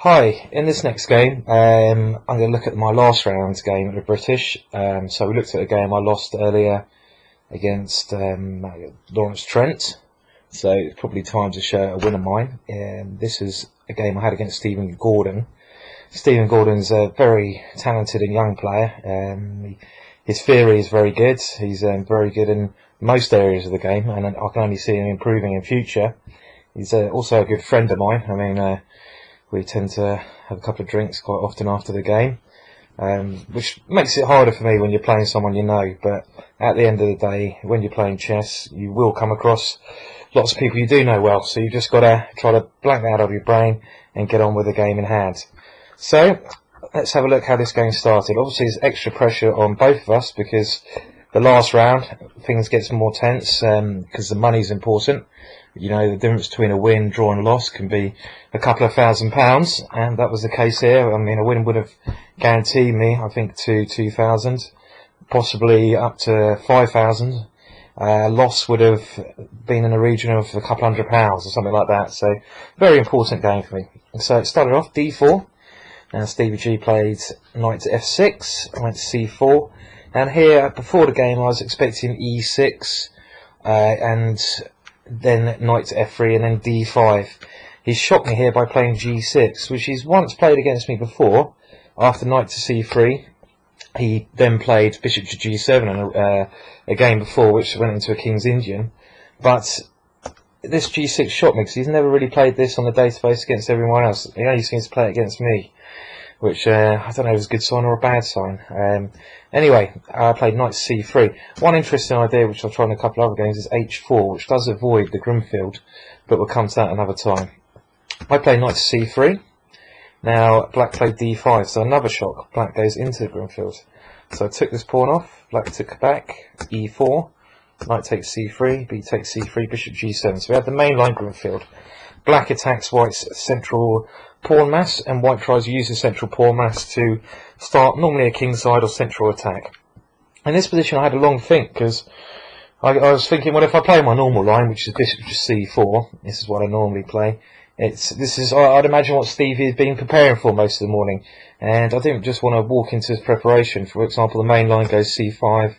Hi, in this next game, I'm going to look at my last round's game at the British. So we looked at a game I lost earlier against Lawrence Trent. So it's probably time to share a win of mine. This is a game I had against Stephen Gordon. Stephen Gordon's a very talented and young player. His theory is very good. He's very good in most areas of the game, and I can only see him improving in future. He's also a good friend of mine. We tend to have a couple of drinks quite often after the game, which makes it harder for me when you're playing someone you know. But at the end of the day, when you're playing chess, you will come across lots of people you do know well. So you've just got to try to blank that out of your brain and get on with the game in hand. So let's have a look how this game started. Obviously, there's extra pressure on both of us because the last round things get more tense because the money's important. You know, the difference between a win, draw and loss can be a couple of £1,000, and that was the case here. I mean, a win would have guaranteed me, I think, to 2,000, possibly up to 5,000. Loss would have been in the region of a couple £100 or something like that. So, very important game for me. So it started off d4. Now Stevie G played knight to f6. I went to c4, and here before the game I was expecting e6 and then knight to f3 and then d5. He shocked me here by playing g6, which he's once played against me before. After knight to c3, he then played bishop to g7 and a game before, which went into a King's Indian. But this g6 shocked me because he's never really played this on the database against everyone else. He only seems to play it against me, which I don't know if it's a good sign or a bad sign. Anyway, I played knight to c3. One interesting idea, which I'll try in a couple of other games, is h4, which does avoid the Grunfeld, but we'll come to that another time. I played knight to c3. Now, black played d5, so another shock. Black goes into the Grunfeld. So I took this pawn off, black took back, e4, knight takes c3, b takes c3, bishop g7. So we have the main line Grunfeld. Black attacks white's central pawn mass, and white tries to use the central pawn mass to start normally a kingside or central attack. In this position I had a long think because I was thinking, well, if I play my normal line, which is bishop to c4, this is what I normally play. I'd imagine what Stevie has been preparing for most of the morning, and I didn't just want to walk into his preparation. For example, the main line goes c5,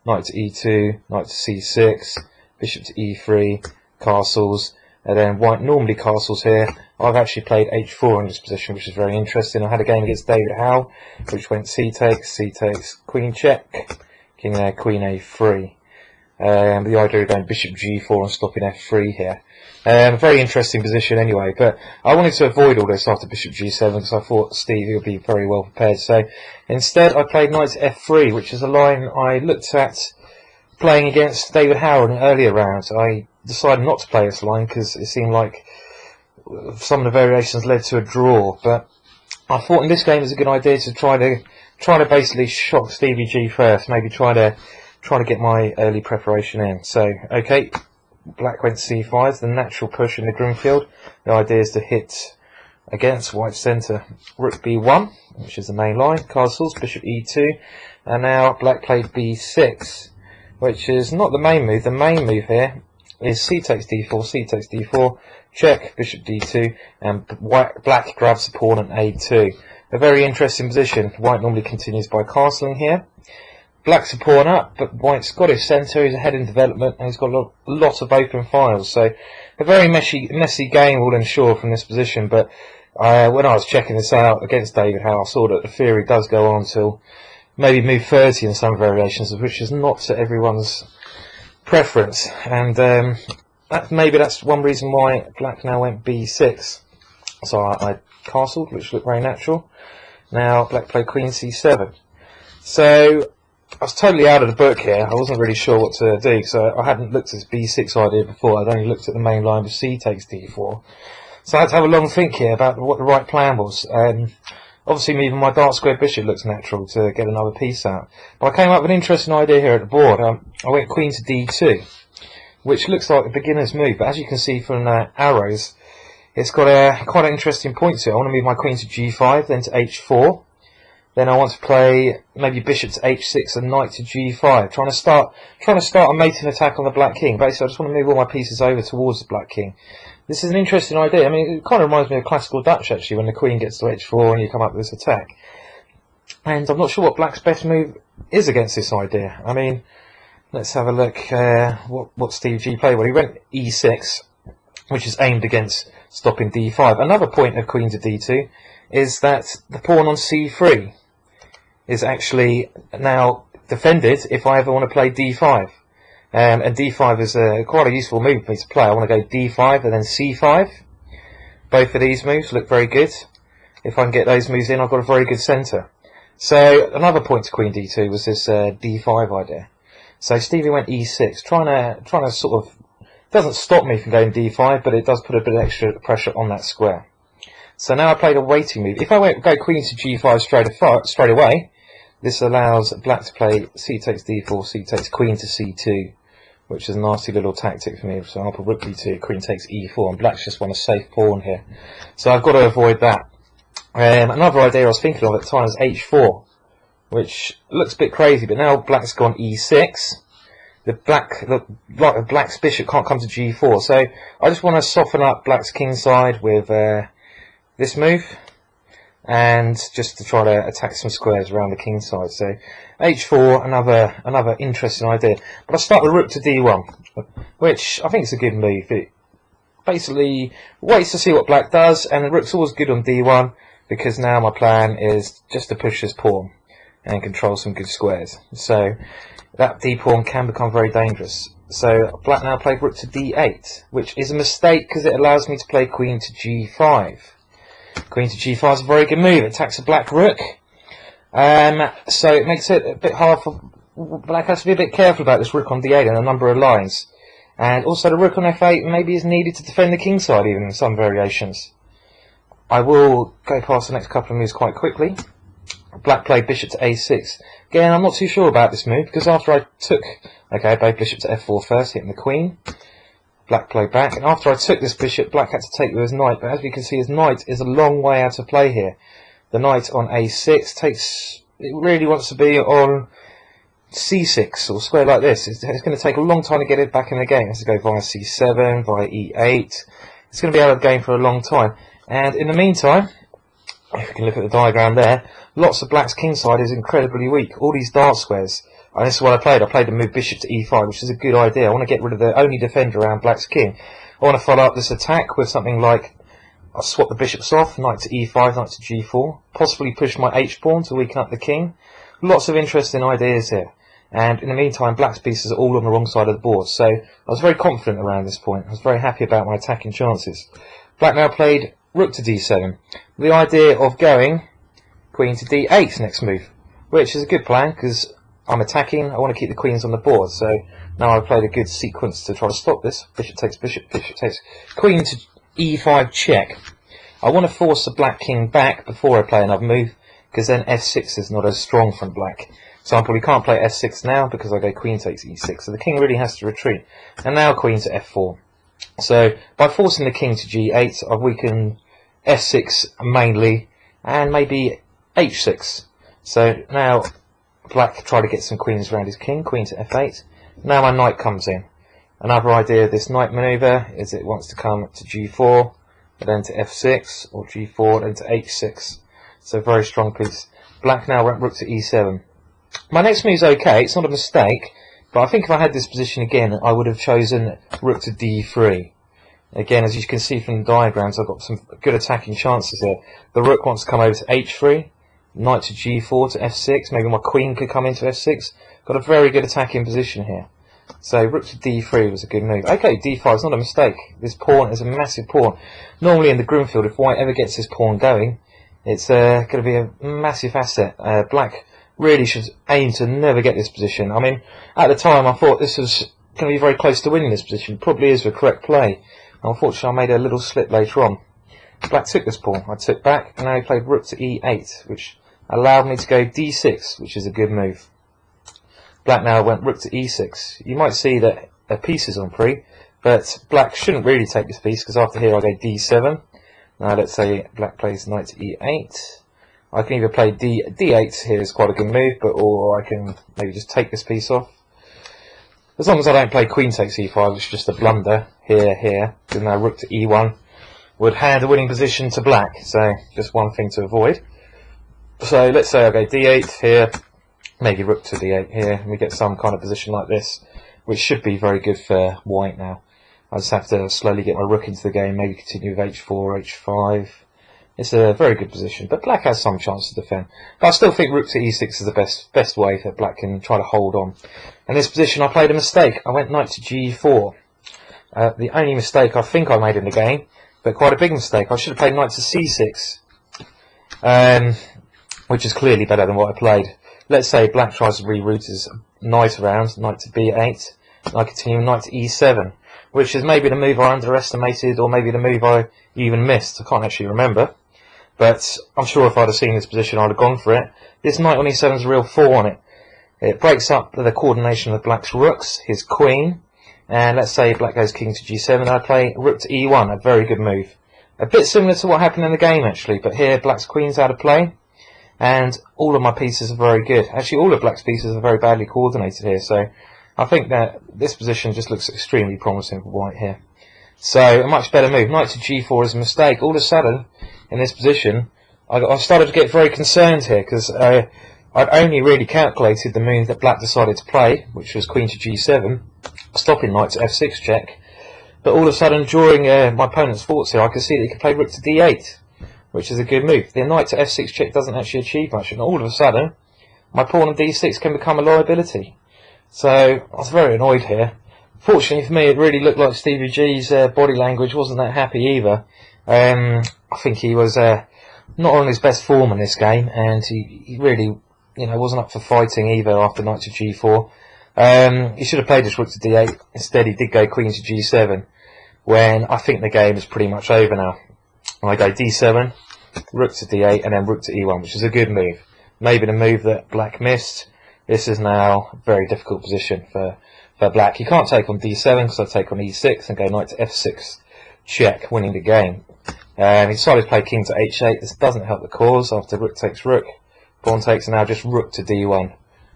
knight to e2, knight to c6, bishop to e3, castles. And then white normally castles here. I've actually played h4 in this position, which is very interesting. I had a game against David Howe, which went c takes, queen check, king there, queen a3. The idea of going bishop g4 and stopping f3 here. Very interesting position anyway, but I wanted to avoid all this after bishop g7 because I thought Stevie would be very well prepared. So instead I played knight to f3, which is a line I looked at playing against David Howe in earlier rounds. I decided not to play this line because it seemed like some of the variations led to a draw, but I thought in this game it was a good idea to try to basically shock Stevie G first, maybe try to get my early preparation in. So okay, black went to c5, the natural push in the Grunfeld. The idea is to hit against white's centre. Rook b1, which is the main line, castles, bishop e2, and now black played b6, which is not the main move. The main move here is c takes d4, check, bishop d2, and black grabs the pawn at a2. A very interesting position. White normally continues by castling here. Black's a pawn up, but white's got his centre, he's ahead in development, and he's got a lot of open files. So a very messy game will ensure from this position, but when I was checking this out against David Howe, I saw that the theory does go on till maybe move 30 in some variations, which is not to everyone's preference, and maybe that's one reason why black now went b6. So I castled, which looked very natural. Now black played queen c7. So I was totally out of the book here. I wasn't really sure what to do, so I hadn't looked at this b6 idea before. I'd only looked at the main line of c takes d4. So I had to have a long think here about what the right plan was. Obviously, even my dark square bishop looks natural to get another piece out. But I came up with an interesting idea here at the board. I went queen to d2, which looks like a beginner's move. But as you can see from the arrows, it's got quite an interesting point to it. I want to move my queen to g5, then to h4. Then I want to play maybe bishop to h6 and knight to g5, trying to start a mating attack on the black king. Basically, I just want to move all my pieces over towards the black king. This is an interesting idea. I mean, it kind of reminds me of classical Dutch, actually, when the queen gets to h4 and you come up with this attack. And I'm not sure what black's best move is against this idea. I mean, let's have a look what Steve G played. Well, he went e6, which is aimed against stopping d5. Another point of queen to d2 is that the pawn on c3 is actually now defended if I ever want to play d5. And d5 is quite a useful move for me to play. I want to go d5 and then c5. Both of these moves look very good. If I can get those moves in, I've got a very good centre. So another point to queen d2 was this d5 idea. So Stevie went e6, trying to sort of, doesn't stop me from going d5, but it does put a bit of extra pressure on that square. So now I played a waiting move. If I go queen to g5 straight away, this allows black to play c takes d4, c takes queen to c2, which is a nasty little tactic for me. For example, rook d2, queen takes e4, and black's just want a safe pawn here. So I've got to avoid that. Another idea I was thinking of at the time is h4, which looks a bit crazy, but now black's gone e6. Black's bishop can't come to g4, so I just want to soften up black's king side with this move, and just to try to attack some squares around the king side. So h4, another interesting idea. But I start with rook to d1, which I think is a good move. It basically waits to see what black does, and the rook's always good on d1, because now my plan is just to push this pawn and control some good squares. So that d pawn can become very dangerous. So black now played rook to d8, which is a mistake because it allows me to play queen to g5. Queen to g5 is a very good move. It attacks a black rook. So it makes it a bit hard for black. Has to be a bit careful about this rook on d8 and a number of lines. And also the rook on f8 maybe is needed to defend the king side even in some variations. I will go past the next couple of moves quite quickly. Black played bishop to a6. Again, I'm not too sure about this move because after I took, I played bishop to f4 first, hitting the queen. Black played back, and after I took this bishop, black had to take with his knight, but as we can see, his knight is a long way out of play here. The knight on a6 takes, it really wants to be on c6, or square like this. It's going to take a long time to get it back in the game. It has to go via c7, via e8. It's going to be out of the game for a long time. And in the meantime, if you can look at the diagram there, lots of black's king side is incredibly weak. All these dart squares. And this is what I played. I played the move bishop to e5, which is a good idea. I want to get rid of the only defender around black's king. I want to follow up this attack with something like, I'll swap the bishops off, knight to e5, knight to g4, possibly push my h-pawn to weaken up the king. Lots of interesting ideas here. And in the meantime, black's pieces are all on the wrong side of the board. So I was very confident around this point. I was very happy about my attacking chances. Black now played rook to d7. The idea of going queen to d8 next move, which is a good plan because I'm attacking, I want to keep the queens on the board. So now I've played a good sequence to try to stop this. Bishop takes bishop, bishop takes queen to e5 check. I want to force the black king back before I play another move, because then f6 is not as strong from black. For example, we can't play f6 now because I go queen takes e6, so the king really has to retreat. And now queen to f4. So by forcing the king to g8, I've weakened f6 mainly, and maybe h6. So now black try to get some queens around his king, queen to f8. Now my knight comes in. Another idea of this knight maneuver is it wants to come to g4, then to f6, or g4, then to h6. So very strong piece. Black now went rook to e7. My next move is okay, it's not a mistake, but I think if I had this position again, I would have chosen rook to d3. Again, as you can see from the diagrams, I've got some good attacking chances here. The rook wants to come over to h3, knight to g4 to f6, maybe my queen could come into f6. Got a very good attacking position here. So rook to d3 was a good move. Okay, d5 is not a mistake. This pawn is a massive pawn. Normally in the Grunfeld, if white ever gets this pawn going, it's going to be a massive asset. Black really should aim to never get this position. I mean, at the time I thought this was going to be very close to winning this position. Probably is the correct play. Unfortunately, I made a little slip later on. Black took this pawn. I took back, and now he played rook to e8, which allowed me to go d6, which is a good move. Black now went rook to e6. You might see that a piece is on free, but black shouldn't really take this piece, because after here I go d7. Now let's say black plays knight to e8. I can either play d8 here is quite a good move, or I can maybe just take this piece off. As long as I don't play queen takes e5, which is just a blunder here, because now rook to e1 would hand a winning position to black, so just one thing to avoid. So let's say I go d8 here, maybe rook to d8 here, and we get some kind of position like this, which should be very good for white now. I just have to slowly get my rook into the game, maybe continue with h4, h5. It's a very good position, but black has some chance to defend. But I still think rook to e6 is the best way that black can try to hold on. In this position I played a mistake. I went knight to g4. The only mistake I think I made in the game, but quite a big mistake. I should have played knight to c6, which is clearly better than what I played. Let's say black tries to reroute his knight around, knight to b8, and I continue knight to e7, which is maybe the move I underestimated, or maybe the move I even missed. I can't actually remember. But I'm sure if I'd have seen this position, I'd have gone for it. This knight on e7 is a real 4 on it. It breaks up the coordination of black's rooks, his queen, and let's say black goes king to g7, I'd play rook to e1, a very good move. A bit similar to what happened in the game actually, but here black's queen's out of play, and all of my pieces are very good. Actually, all of black's pieces are very badly coordinated here, so I think that this position just looks extremely promising for white here. So, a much better move. Knight to g4 is a mistake. All of a sudden, in this position, I started to get very concerned here, because I'd only really calculated the move that black decided to play, which was queen to g7, stopping knight to f6 check. But all of a sudden, during my opponent's thoughts here, I could see that he could play rook to d8, which is a good move. The knight to f6 check doesn't actually achieve much, and all of a sudden, my pawn on d6 can become a liability. So, I was very annoyed here. Fortunately for me, it really looked like Stevie G's body language wasn't that happy either. I think he was not on his best form in this game, and he really, wasn't up for fighting either after knight to g4. He should have played his rook to d8. Instead, he did go queen to g7, when I think the game is pretty much over now. I go d7, rook to d8, and then rook to e1, which is a good move. Maybe the move that black missed. This is now a very difficult position for black. He can't take on d7 because I take on e6 and go knight to f6 check, winning the game. He decided to play king to h8. This doesn't help the cause after rook takes rook. Pawn takes, and now just rook to d1.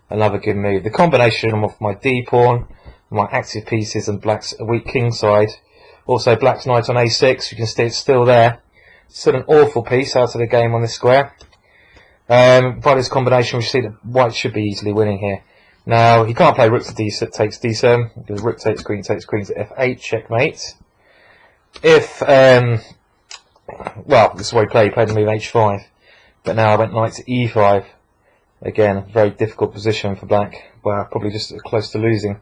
Another good move. The combination of my d pawn, my active pieces, and black's weak king side. Also black's knight on a6, you can see it's still there. Still an awful piece out of the game on this square. By this combination we see that white should be easily winning here. Now, he can't play rook to d6 takes d7, because rook takes queen to f8, checkmate. If, well, this is what he played the move h5, but now I went knight to e5. Again, a very difficult position for black, well, probably just close to losing.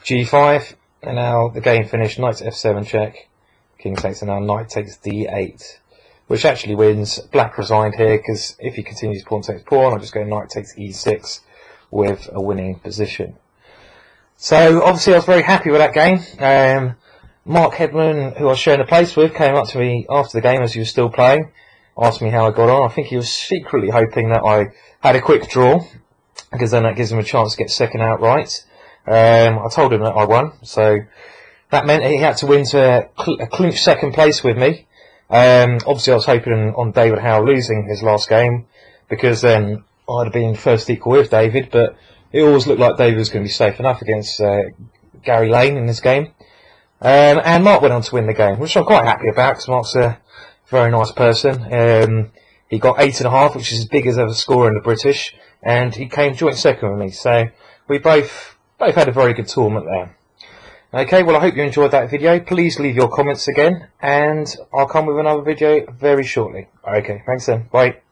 g5, and now the game finished, knight to f7 check, king takes, and now knight takes d8, which actually wins. Black resigned here, because if he continues pawn takes pawn, I'll just go knight takes e6, with a winning position. So obviously I was very happy with that game. Mark Hedman, who I was sharing a place with, came up to me after the game as he was still playing, asked me how I got on. I think he was secretly hoping that I had a quick draw, because then that gives him a chance to get second outright. I told him that I won, so that meant he had to win to a clinch second place with me. Obviously I was hoping on David Howe losing his last game, because then I'd have been first equal with David, but it always looked like David was going to be safe enough against Gary Lane in this game. And Mark went on to win the game, which I'm quite happy about, because Mark's a very nice person. He got 8.5, which is as big as ever score in the British, and he came joint second with me, so we both had a very good tournament there. Okay, well I hope you enjoyed that video. Please leave your comments again, and I'll come with another video very shortly. Okay, thanks then, bye.